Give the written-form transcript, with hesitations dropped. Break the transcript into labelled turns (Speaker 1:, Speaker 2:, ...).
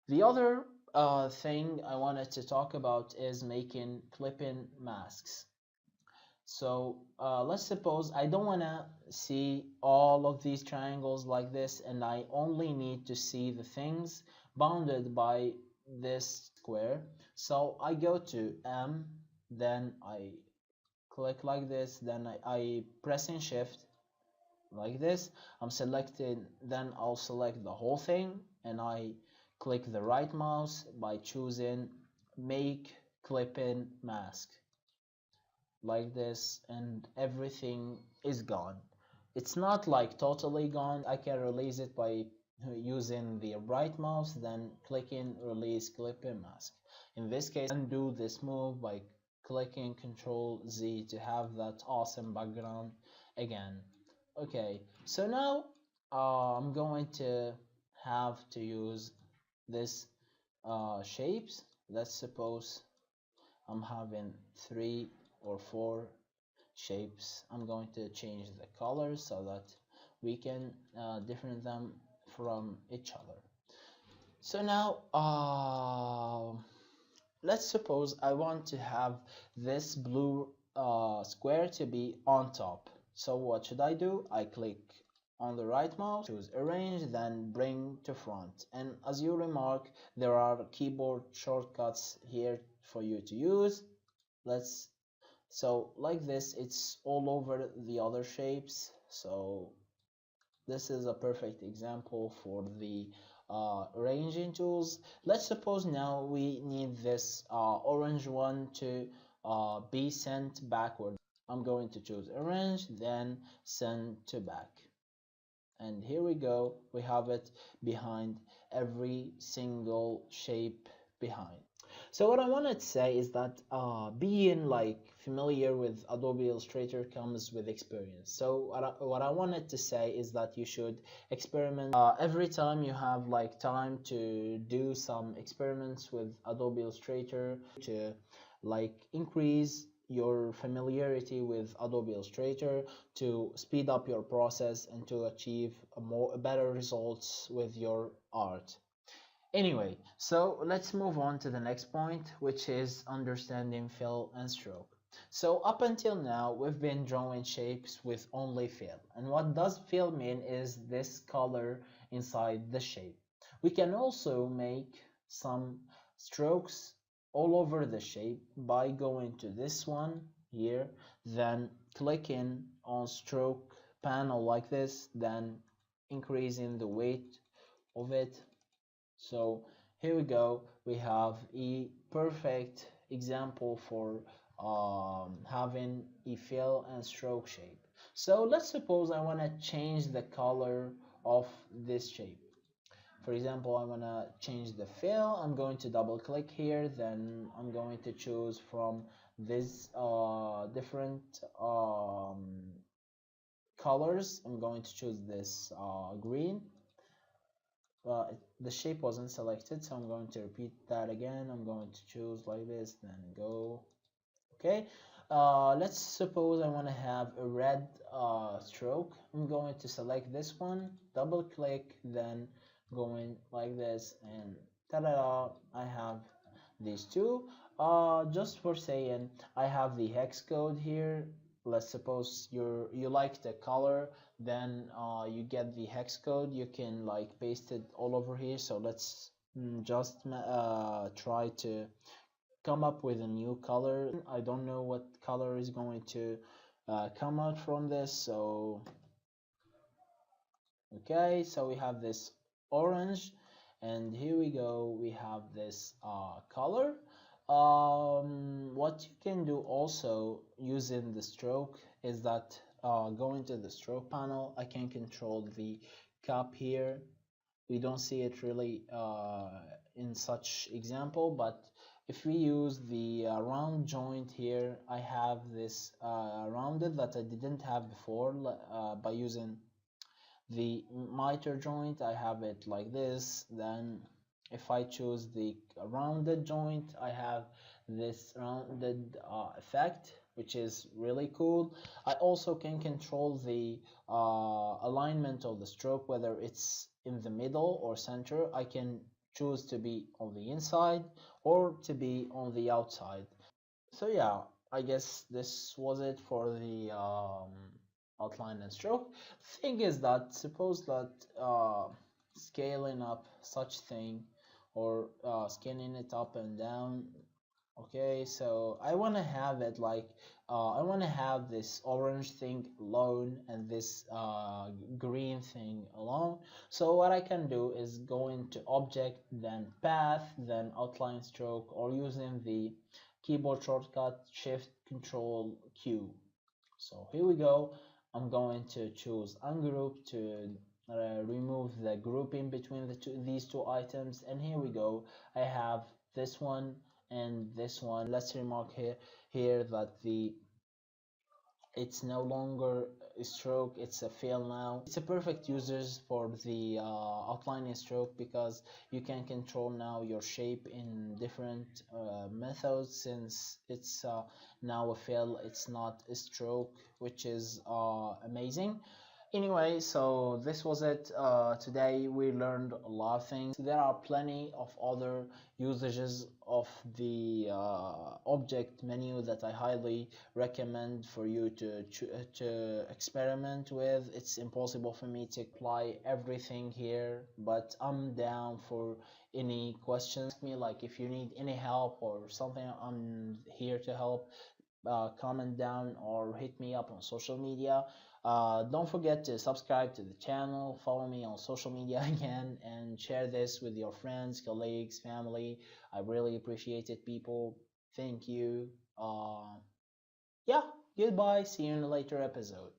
Speaker 1: The other thing I wanted to talk about is making clip-in masks. So let's suppose I don't want to see all of these triangles like this, and I only need to see the things bounded by this square. So I go to M, then I click like this, then I press in shift like this. I'm selected, then I'll select the whole thing, and I click the right mouse by choosing make clip-in mask like this, and everything is gone. It's not like totally gone. I can release it by using the right mouse, then clicking release clip-in mask. In this case, undo this move by clicking Control Z to have that awesome background again. Okay, so now I'm going to have to use this shapes. Let's suppose I'm having 3 or 4 shapes. I'm going to change the colors so that we can different them from each other. So now let's suppose I want to have this blue square to be on top. So what should I do? I click on the right mouse, choose arrange, then bring to front. And as you remark, there are keyboard shortcuts here for you to use. Let's So like this, it's all over the other shapes. So this is a perfect example for the arranging tools. Let's suppose now we need this orange one to be sent backward. I'm going to choose arrange, then send to back. And here we go, we have it behind every single shape behind. So what I wanted to say is that being like familiar with Adobe Illustrator comes with experience. So what I wanted to say is that you should experiment every time you have like time to do some experiments with Adobe Illustrator to like increase your familiarity with Adobe Illustrator, to speed up your process and to achieve better results with your art. Anyway, so let's move on to the next point, which is understanding fill and stroke. So up until now, we've been drawing shapes with only fill. And what does fill mean is this color inside the shape. We can also make some strokes all over the shape by going to this one here, then clicking on stroke panel like this, then increasing the weight of it. So here we go, we have a perfect example for having a fill and stroke shape. So let's suppose I want to change the color of this shape. For example, I want to change the fill. I'm going to double click here, then I'm going to choose from this different colors. I'm going to choose this green. The shape wasn't selected, so I'm going to repeat that again. I'm going to choose like this, then go. Okay, let's suppose I want to have a red stroke. I'm going to select this one, double click, then going like this, and ta-da, I have these two. Just for saying, I have the hex code here. Let's suppose you like the color, then you get the hex code. You can like paste it all over here. So let's just try to come up with a new color. I don't know what color is going to come out from this. So okay, so we have this orange, and here we go, we have this color. What you can do also using the stroke is that going to the stroke panel, I can control the cap here. We don't see it really in such example, but if we use the round joint here, I have this rounded that I didn't have before by using the miter joint. I have it like this. Then if I choose the rounded joint, I have this rounded effect, which is really cool. I also can control the alignment of the stroke, whether it's in the middle or center. I can choose to be on the inside or to be on the outside. So yeah, I guess this was it for the outline and stroke. Thing is that suppose that scaling up such thing or scaling it up and down. Okay, so I want to have it like I want to have this orange thing alone and this green thing alone. So what I can do is go into object, then path, then outline stroke, or using the keyboard shortcut Shift Control Q. So here we go. I'm going to choose ungroup to remove the grouping between these two items, and here we go. I have this one and this one. Let's remark here that the it's no longer a stroke, it's a fill now. It's a perfect users for the outlining stroke because you can control now your shape in different methods, since it's now a fill, it's not a stroke, which is amazing. Anyway, so this was it. Today we learned a lot of things. There are plenty of other usages of the object menu that I highly recommend for you to experiment with. It's impossible for me to apply everything here, but I'm down for any questions. Me, like if you need any help or something, I'm here to help. Comment down or hit me up on social media. Don't forget to subscribe to the channel, follow me on social media again, and share this with your friends, colleagues, family. I really appreciate it, people. Thank you. Yeah, goodbye. See you in a later episode.